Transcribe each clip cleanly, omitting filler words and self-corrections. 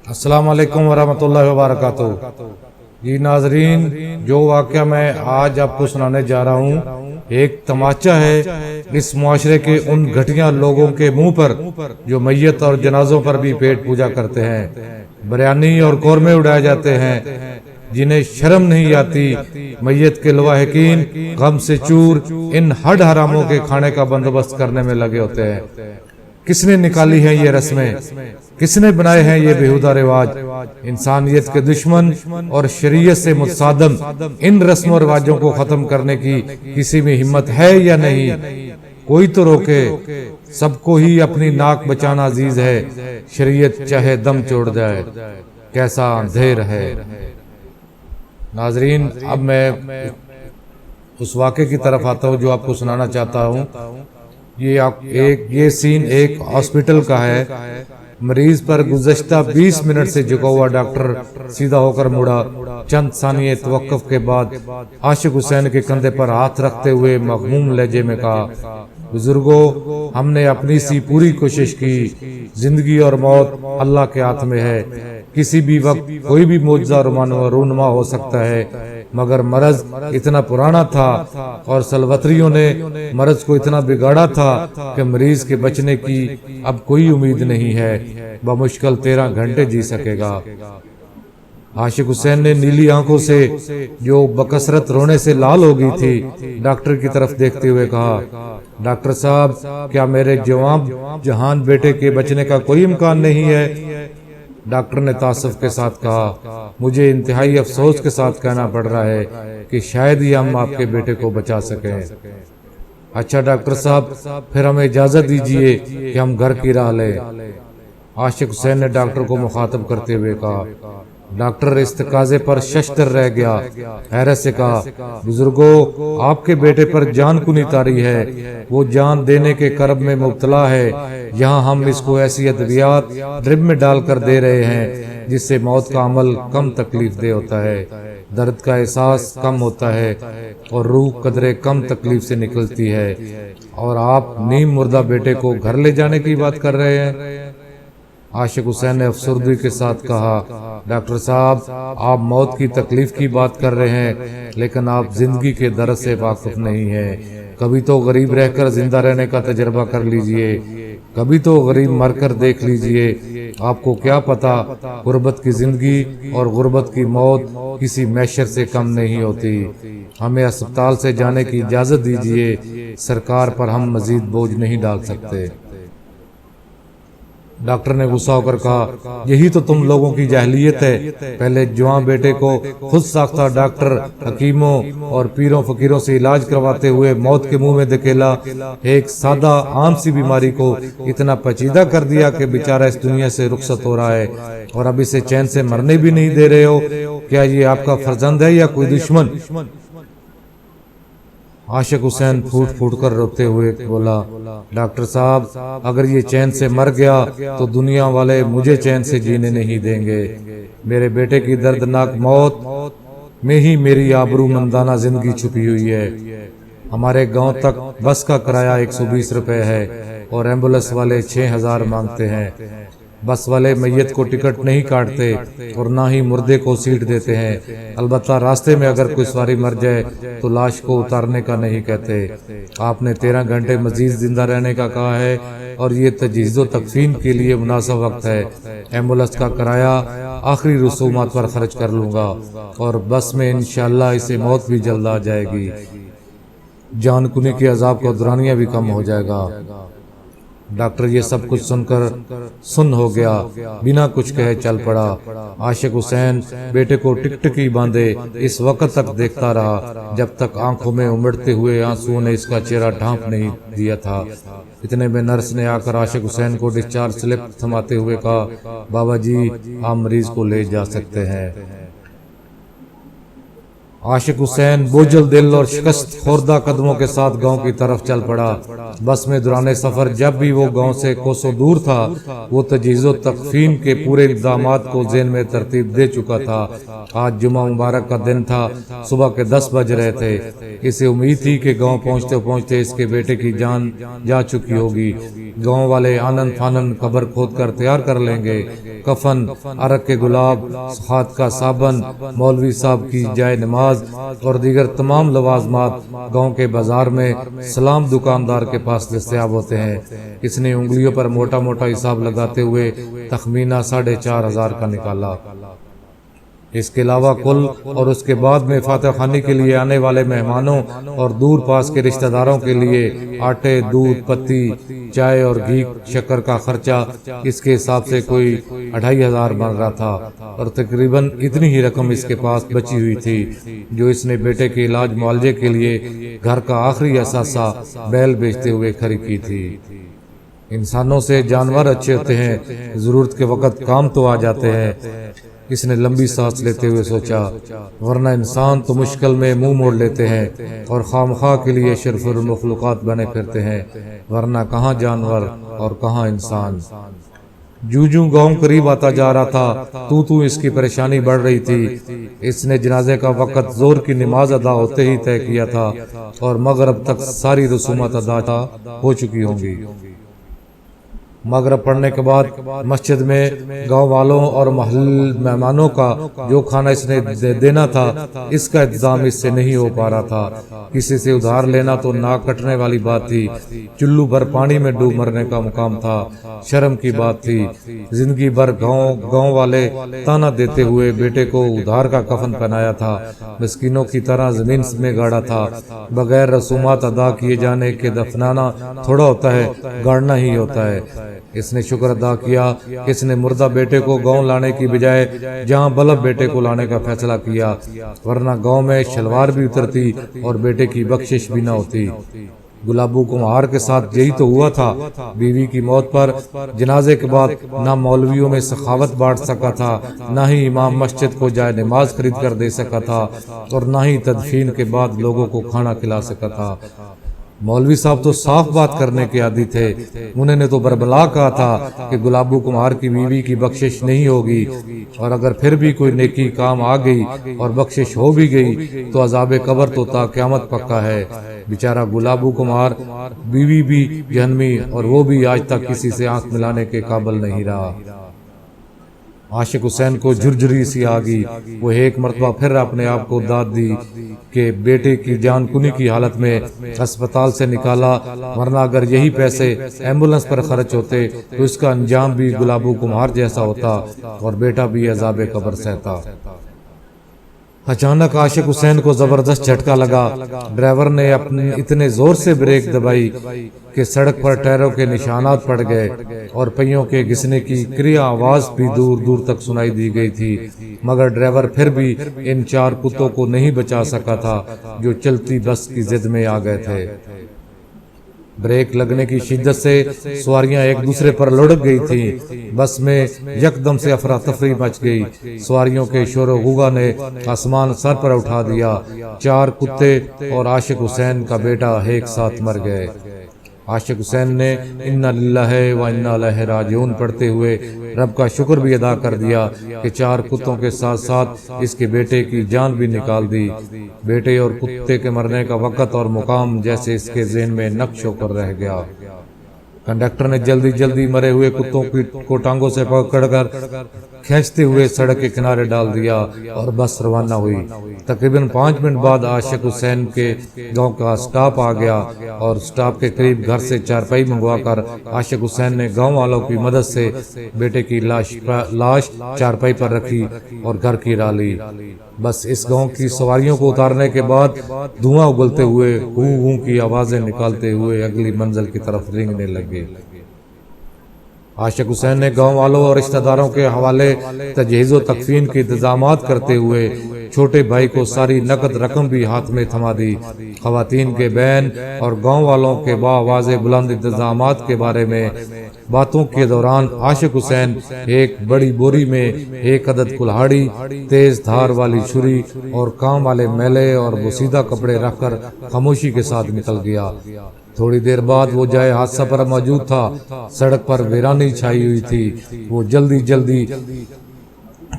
السلام علیکم ورحمۃ اللہ وبرکاتہ۔ جی ناظرین، جو واقعہ میں آج آپ کو سنانے جا رہا ہوں ایک تماچا ہے اس معاشرے کے ان گھٹیا لوگوں کے منہ پر جو میت اور جنازوں پر بھی پیٹ پوجا کرتے ہیں، بریانی اور قورمے اڑائے جاتے ہیں، جنہیں شرم نہیں آتی، میت کے لواحقین غم سے چور ان ہڈ حراموں کے کھانے کا بندوبست کرنے میں لگے ہوتے ہیں۔ کس نے نکالی ہیں یہ رسمیں؟ کس نے بنائے ہیں یہ بیہودہ رواج؟ انسانیت کے دشمن اور شریعت سے متصادم ان رسم و رواجوں کو ختم کرنے کی کسی میں ہمت ہے یا نہیں؟ کوئی تو روکے، سب کو ہی اپنی ناک بچانا عزیز ہے، شریعت چاہے دم چھوڑ جائے، کیسا اندھیر ہے۔ ناظرین، اب میں اس واقعے کی طرف آتا ہوں جو آپ کو سنانا چاہتا ہوں۔ یہ سین ایک ہاسپٹل کا ہے۔ مریض پر گزشتہ 20 منٹ سے جھکا ہوا ڈاکٹر سیدھا ہو کر مڑا، چند ثانیے توقف کے بعد عاشق حسین کے کندھے پر ہاتھ رکھتے ہوئے مغموم لہجے میں کہا، بزرگوں، ہم نے اپنی سی پوری کوشش کی، زندگی اور موت اللہ کے ہاتھ میں ہے، کسی بھی وقت کوئی بھی معجزہ رونما ہو سکتا ہے، مگر مرض اتنا پرانا تھا اور سلوتریوں نے مرض کو اتنا بگاڑا تھا کہ مریض کے بچنے کی اب کوئی امید نہیں ہے، بمشکل 13 گھنٹے جی سکے گا۔ عاشق حسین نے نیلی آنکھوں سے جو بکثرت رونے سے لال ہو گئی تھی ڈاکٹر کی طرف دیکھتے ہوئے کہا، ڈاکٹر صاحب، کیا میرے جہان بیٹے کے بچنے کا کوئی امکان نہیں ہے؟ ڈاکٹر نے تعصب کے ساتھ کہا، مجھے انتہائی افسوس کے ساتھ کہنا پڑ رہا ہے کہ شاید ہی ہم آپ کے بیٹے کو بچا سکیں۔ اچھا ڈاکٹر صاحب، پھر ہمیں اجازت دیجیے کہ ہم گھر کی راہ لیں۔ عاشق حسین نے ڈاکٹر کو مخاطب کرتے ہوئے کہا۔ ڈاکٹر اس تقاضے پر ششدر رہ گیا، حیرت سے کہا، بزرگوں، آپ کے بیٹے پر جان کنی طاری ہے، وہ جان دینے کے کرب میں مبتلا ہے، یہاں ہم اس کو ایسی ادویات ڈرپ میں ڈال کر دے رہے ہیں جس سے موت کا عمل کم تکلیف دہ ہوتا ہے، درد کا احساس کم ہوتا ہے اور روح قدرے کم تکلیف سے نکلتی ہے، اور آپ نیم مردہ بیٹے کو گھر لے جانے کی بات کر رہے ہیں۔ عاشق حسین نے افسردگی کے ساتھ کہا، ڈاکٹر صاحب، آپ موت کی تکلیف کی بات کر رہے ہیں لیکن آپ زندگی کے درد سے واقف نہیں ہیں۔ کبھی تو غریب رہ کر زندہ رہنے کا تجربہ کر لیجئے، کبھی تو غریب مر کر دیکھ لیجئے، آپ کو کیا پتا غربت کی زندگی اور غربت کی موت کسی معشر سے کم نہیں ہوتی۔ ہمیں اسپتال سے جانے کی اجازت دیجئے، سرکار پر ہم مزید بوجھ نہیں ڈال سکتے۔ ڈاکٹر نے غصہ ہو کر کہا، یہی تو تم لوگوں کی جاہلیت ہے، پہلے جوان بیٹے کو خود ساختہ ڈاکٹر، حکیموں اور پیروں فقیروں سے علاج کرواتے ہوئے موت کے منہ میں دھکیلا، ایک سادہ عام سی بیماری کو اتنا پیچیدہ کر دیا کہ بیچارہ اس دنیا سے رخصت ہو رہا ہے اور اب اسے چین سے مرنے بھی نہیں دے رہے ہو۔ کیا یہ آپ کا فرزند ہے یا کوئی دشمن؟ عاشق حسین پھوٹ پھوٹ کر روتے ہوئے بولا، ڈاکٹر صاحب، اگر یہ چین سے مر گیا تو دنیا والے مجھے چین سے جینے نہیں دیں گے۔ میرے بیٹے کی دردناک موت میں ہی میری آبرو مندانہ زندگی چھپی ہوئی ہے۔ ہمارے گاؤں تک بس کا کرایہ 120 روپے ہے اور ایمبولینس والے 6000 مانگتے ہیں۔ بس والے میت کو ٹکٹ نہیں کاٹتے اور نہ ہی مردے کو سیٹ دیتے ہیں، البتہ راستے میں اگر کوئی سواری مر جائے تو لاش کو اتارنے کا نہیں کہتے۔ آپ نے 13 گھنٹے مزید زندہ رہنے کا کہا ہے اور یہ تجہیز و تکفین کے لیے مناسب وقت ہے۔ ایمبولینس کا کرایہ آخری رسومات پر خرچ کر لوں گا اور بس میں انشاءاللہ اسے موت بھی جلد آ جائے گی، جان کنی کے عذاب کا دورانیہ بھی کم ہو جائے گا۔ ڈاکٹر یہ سب کچھ سن کر سن ہو گیا، بنا کچھ کہے چل پڑا۔ عاشق حسین بیٹے کو ٹکٹکی باندھے اس وقت تک دیکھتا رہا جب تک آنکھوں میں امڑتے ہوئے آنسوؤں نے اس کا چہرہ ڈھانپ نہیں دیا تھا۔ اتنے میں نرس نے آ کر عاشق حسین کو ڈسچارج سلپ تھماتے ہوئے کہا، بابا جی، آپ مریض کو لے جا سکتے ہیں۔ عاشق حسین بوجھل دل اور شکست خوردہ قدموں کے ساتھ گاؤں کی طرف چل پڑا۔ بس میں دوران سفر جب بھی وہ گاؤں سے کوسوں دور تھا، وہ تجہیز و تکفین کے پورے اقدامات کو ذہن میں ترتیب دے چکا تھا۔ آج جمعہ مبارک کا دن تھا، صبح کے 10 بج رہے تھے۔ اسے امید تھی کہ گاؤں پہنچتے پہنچتے اس کے بیٹے کی جان جا چکی ہوگی۔ گاؤں والے آنن فانن قبر کھود کر تیار کر لیں گے۔ کفن، عرق کے گلاب، ہاتھ کا صابن، مولوی صاحب کی جائے نماز اور دیگر تمام لوازمات گاؤں کے بازار میں سلام دکاندار کے پاس دستیاب ہوتے ہیں۔ اس نے انگلیوں پر موٹا موٹا حساب لگاتے ہوئے تخمینہ 4,500 کا نکالا۔ اس کے علاوہ کل اور اس کے بعد میں فاتح خانی کے لیے آنے والے مہمانوں اور دور پاس کے رشتہ داروں کے لیے آٹے، دودھ، پتی، چائے اور گھی شکر کا خرچہ اس کے حساب سے کوئی 2,500 بن رہا تھا، اور تقریباً اتنی ہی رقم اس کے پاس بچی ہوئی تھی جو اس نے بیٹے کے علاج معالجے کے لیے گھر کا آخری اثاثہ بیل بیچتے ہوئے کھڑی کی تھی۔ انسانوں سے جانور اچھے ہوتے ہیں، ضرورت کے وقت کام تو آ جاتے ہیں۔ اس نے لمبی سانس لیتے ہوئے سوچا، ورنہ انسان تو مشکل میں منہ موڑ لیتے ہیں اور خامخواہ کے لیے اشرف المخلوقات بنے پھرتے ہیں، ورنہ کہاں جانور اور کہاں انسان۔ جوں گاؤں قریب آتا جا رہا تھا تو اس کی پریشانی بڑھ رہی تھی۔ اس نے جنازے کا وقت ظہر کی نماز ادا ہوتے ہی طے کیا تھا اور مغرب تک ساری رسومات ادا ہو چکی ہوں گی۔ مغرب پڑھنے کے بعد مسجد میں گاؤں والوں اور محل مہمانوں کا جو کھانا اس نے دینا تھا، اس کا انتظام اس سے نہیں ہو پا رہا تھا۔ کسی سے ادھار لینا تو ناک کٹنے والی بات تھی، چلو بھر پانی میں ڈوب مرنے کا مقام تھا، شرم کی بات تھی۔ زندگی بھر گاؤں والے تانا دیتے ہوئے بیٹے کو ادھار کا کفن پہنایا تھا، مسکینوں کی طرح زمین میں گاڑا تھا۔ بغیر رسومات ادا کیے جانے کے دفنانا تھوڑا ہوتا ہے، گاڑنا ہی ہوتا ہے۔ اس نے شکر ادا کیا کہ اس نے مردہ بیٹے کو گاؤں لانے کی بجائے جہاں بلب بیٹے کو لانے کا فیصلہ کیا، ورنہ گاؤں میں شلوار بھی اترتی اور بیٹے کی بخشش بھی نہ ہوتی۔ گلابو کمہار کے ساتھ یہی تو ہوا تھا۔ بیوی کی موت پر جنازے کے بعد نہ مولویوں میں سخاوت بانٹ سکا تھا، نہ ہی امام مسجد کو جائے نماز خرید کر دے سکا تھا، اور نہ ہی تدفین کے بعد لوگوں کو کھانا کھلا سکا تھا۔ مولوی صاحب تو صاف بات کرنے کے عادی تھے، انہوں نے تو بربلا کہا تھا کہ گلابو کمہار کی بیوی کی بخشش نہیں ہوگی، اور اگر پھر بھی کوئی نیکی کام آ گئی اور بخشش ہو بھی گئی تو عذاب قبر تو تا قیامت پکا ہے۔ بیچارہ گلابو کمہار، بیوی بھی جہنمی، اور وہ بھی آج تک کسی سے آنکھ ملانے کے قابل نہیں رہا۔ عاشق حسین کو جھرجھری سی آ گئی۔ وہ ایک مرتبہ پھر اپنے آپ کو داد دی کہ بیٹے کی جان کنی کی حالت میں ہسپتال سے نکالا، ورنہ اگر یہی پیسے ایمبولنس پر خرچ ہوتے تو اس کا انجام بھی گلابو کمہار جیسا ہوتا اور بیٹا بھی عذاب قبر سہتا۔ اچانک عاشق حسین کو زبردست جھٹکا لگا۔ ڈرائیور نے اتنے زور سے بریک دبائی کہ سڑک پر ٹائروں کے نشانات پڑ گئے اور پہیوں کے گھسنے کی کریا آواز بھی دور دور تک سنائی دی گئی تھی، مگر ڈرائیور پھر بھی ان 4 کتوں کو نہیں بچا سکا تھا جو چلتی بس کی زد میں آ گئے تھے۔ بریک لگنے کی شدت سے سواریاں ایک دوسرے پر لڑک گئی تھیں۔ بس میں یکدم سے افراتفری مچ گئی۔ سواریوں کے شور و غوغا نے آسمان سر پر اٹھا دیا۔ 4 کتے اور عاشق حسین کا بیٹا ایک ساتھ مر گئے۔ عاشق حسین نے انا للہ و انا الیہ راجعون پڑھتے ہوئے رب کا شکر بھی ادا کر دیا کہ 4 کتوں کے ساتھ ساتھ اس کے بیٹے کی جان بھی نکال دی۔ بیٹے اور کتے کے مرنے کا وقت اور مقام جیسے اس کے ذہن میں نقش ہو کر رہ گیا۔ کنڈکٹر نے جلدی جلدی مرے ہوئے کتوں کو ٹانگوں سے پکڑ کر کھینچتے ہوئے سڑک کے کنارے ڈال دیا اور بس روانہ ہوئی۔ تقریباً 5 منٹ بعد عاشق حسین کے گاؤں کا سٹاپ آ گیا اور سٹاپ کے قریب گھر سے چارپائی منگوا کر عاشق حسین نے گاؤں والوں کی مدد سے بیٹے کی لاش چارپائی پر رکھی اور گھر کی راہ لی۔ بس اس گاؤں کی سواریوں کو اتارنے کے بعد دھواں اگلتے ہوئے ہو ہو کی آوازیں نکالتے ہوئے اگلی منزل کی طرف رینگنے لگے۔ عاشق حسین نے گاؤں والوں اور رشتہ داروں کے حوالے تجہیز و تکفین کے انتظامات کرتے ہوئے چھوٹے بھائی کو ساری نقد رقم بھی ہاتھ میں تھما دی۔ خواتین کے بین اور گاؤں والوں کے باواضح بلند انتظامات کے بارے میں باتوں کے دوران عاشق حسین ایک بڑی بوری میں ایک عدد کلہاڑی، تیز دھار والی چھری اور کام والے میلے اور بوسیدہ کپڑے رکھ کر خاموشی کے ساتھ نکل گیا۔ تھوڑی دیر بعد وہ جائے حادثہ پر موجود تھا۔ سڑک پر ویرانی چھائی ہوئی تھی۔ وہ جلدی جلدی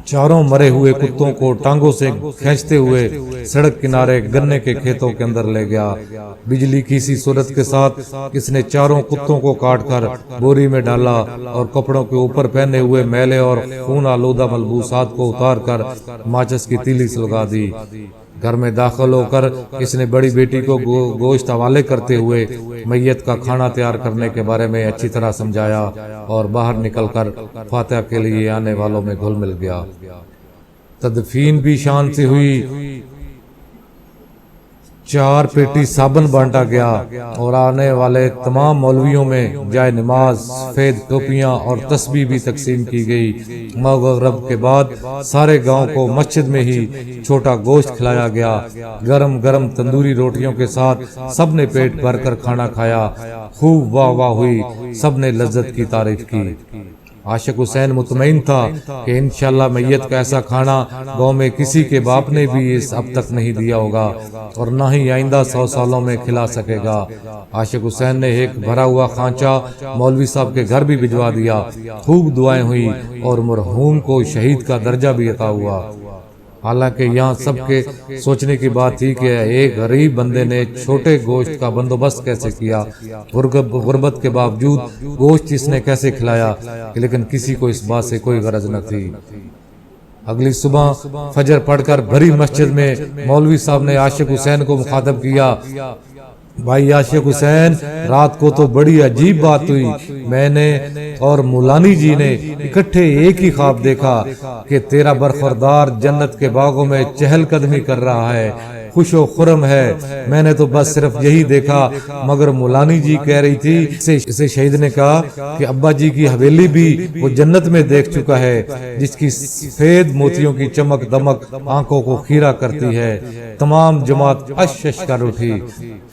چاروں مرے ہوئے کتوں کو ٹانگوں سے کھینچتے ہوئے سڑک کنارے گنے کے کھیتوں کے اندر لے گیا۔ بجلی کی سی صورت کے ساتھ اس نے چاروں کتوں کو کاٹ کر بوری میں ڈالا اور کپڑوں کے اوپر پہنے ہوئے میلے اور خون آلودہ ملبوسات کو اتار کر ماچس کی تیلی سلگا دی۔ گھر میں داخل ہو کر اس نے بڑی بیٹی کو گوشت حوالے کرتے ہوئے میت کا کھانا تیار کرنے کے بارے میں اچھی طرح سمجھایا اور باہر نکل کر فاتحہ کے لیے آنے والوں میں گھل مل گیا۔ تدفین بھی شان سے ہوئی۔ 4 پیٹی صابن بانٹا گیا اور آنے والے تمام مولویوں میں جائے نماز، سفید ٹوپیاں اور تسبیح بھی تقسیم کی گئی۔ مغرب کے بعد سارے گاؤں کو مسجد میں ہی چھوٹا گوشت کھلایا گیا۔ گرم گرم تندوری روٹیوں کے ساتھ سب نے پیٹ بھر کر کھانا کھایا۔ خوب واہ واہ ہوئی، سب نے لذت کی تعریف کی۔ عاشق حسین مطمئن تھا کہ انشاءاللہ میت کا ایسا کھانا گاؤں میں کسی کے باپ نے بھی اب تک نہیں دیا ہوگا اور نہ ہی آئندہ 100 سالوں میں کھلا سکے گا۔ عاشق حسین نے ایک بھرا ہوا خانچہ مولوی صاحب کے گھر بھی بھجوا دیا۔ خوب دعائیں ہوئی اور مرحوم کو شہید کا درجہ بھی عطا ہوا۔ حالانکہ یہاں سب کے سوچنے کی بات تھی کہ ایک غریب بندے نے چھوٹے گوشت کا بندوبست کیسے کیا، غربت کے باوجود گوشت اس نے کیسے کھلایا، لیکن کسی کو اس بات سے کوئی غرض نہ تھی۔ اگلی صبح فجر پڑھ کر بھری مسجد میں مولوی صاحب نے عاشق حسین کو مخاطب کیا، بھائی عاشق حسین، رات کو تو بڑی عجیب بات ہوئی۔ میں نے اور مولانی جی نے اکٹھے ایک ہی خواب دیکھا کہ تیرا برخوردار جنت کے باغوں میں چہل قدمی کر رہا ہے، خوش و خرم ہے۔ میں نے تو بس صرف یہی دیکھا، مگر مولانی جی کہہ رہی تھی، اسے شہید نے کہا کہ ابا جی کی حویلی بھی وہ جنت میں دیکھ چکا ہے، جس کی سفید موتیوں کی چمک دمک آنکھوں کو خیرہ کرتی ہے۔ تمام جماعت اش اش کر اٹھی۔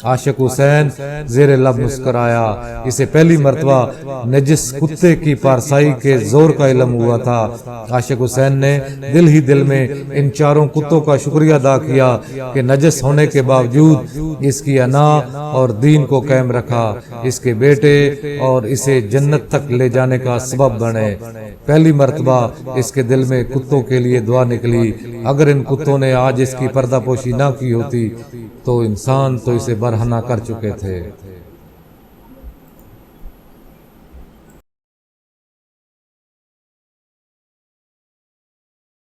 عاشق حسین زیر لب مسکرایا۔ اسے پہلی مرتبہ نجس کتے کی پارسائی کے زور کا علم ہوا تھا۔ عاشق حسین نے دل ہی دل میں ان چاروں کتوں کا شکریہ ادا کیا کہ نجس ہونے کے باوجود اس کی انا اور دین کو قائم رکھا، اس کے بیٹے اور اسے جنت تک لے جانے کا سبب بنے۔ پہلی مرتبہ اس کے دل میں کتوں کے لیے دعا نکلی۔ اگر ان کتوں نے آج اس کی پردہ پوشی نہ کی ہوتی تو انسان تو اسے برہنہ کر چکے تھے۔